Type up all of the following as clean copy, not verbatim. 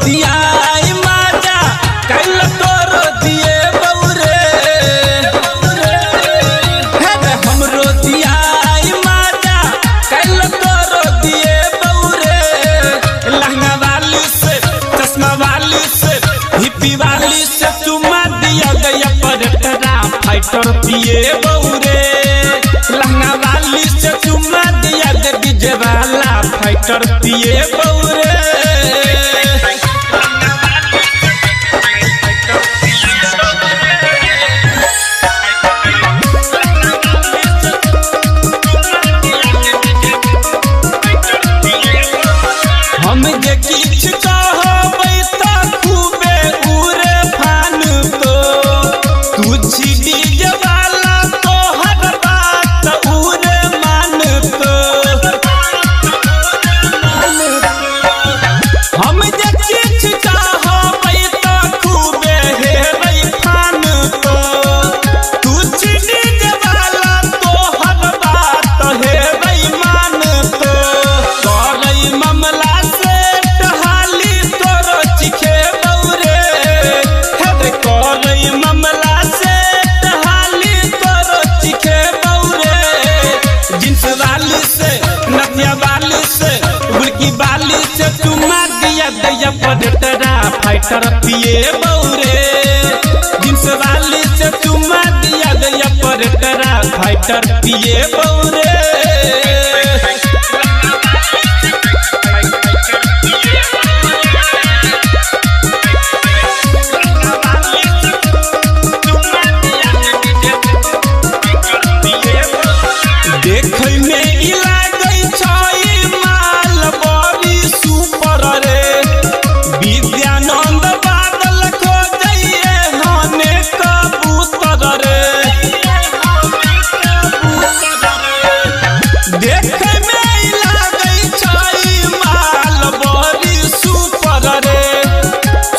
दिया माजा कैल तोरो दिए बौरे हमरो दिया माजा कैल तोरो दिए बौरे लहंगा वाली से चश्मा वाली से हिप्पी वाली से चुमा दिया गया पलटरा फाइटर पिए बौरे लहंगा वाली से चुमा दिया गया डीजे वाला फाइटर पिए बौरे हम जे किछ कहबै त खूबे उरे फान तो तू छिड़ी जवाला तोहर बात उरे मान तो हम जे किछ कहबै त खूबे हेरै फान तो तू छिड़ी जवाला तोहर बात हेरै मान तो करै मामला बाली से चुमा दिया दैया पलटरा फाइटर पिए बौरे जींस वाली से चुमा दिया दैया पलटरा फाइटर पिए बौरे देखै में ई लागै छै माल बड़ी सुपर रे विद्यानंद बादल खोजइए हने कबूतर रे देखै में ई लागै छै माल बड़ी सुपर रे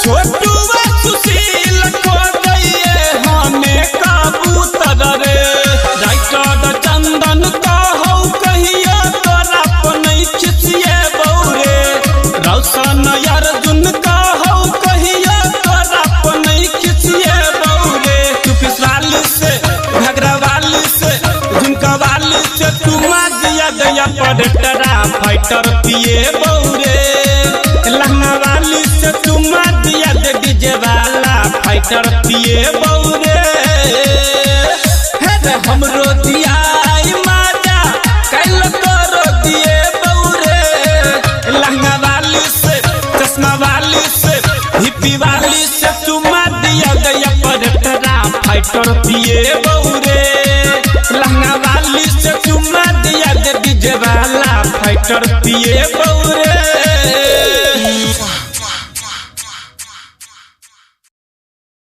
छोटुआ सुशील खोजइए हने कबूतर रे राइटर चंदन कहौ कहिया तोरा पनै खिचिए बौरे रौशन अर्जुन कहौ कहिया तोरा पनै खिचिए बौरे चुपिस वाली से घगरा वाली से झुमका वाली से चुमा दिया गया पलटरा फाइटर पिए बौरे लहंगा वाली से चुमा दिया डीजे वाला फाइटर पिए बौरे हमरो दिया माजा कैल तोरो दिए बौरे लहंगा वाली से चश्मा वाली से हिप्पी वाली से चुमा दिया गया पलटरा फाइटर पिए बौरे लहंगा वाली से चुमा दिया डीजे वाला फाइटर पिए बौरे।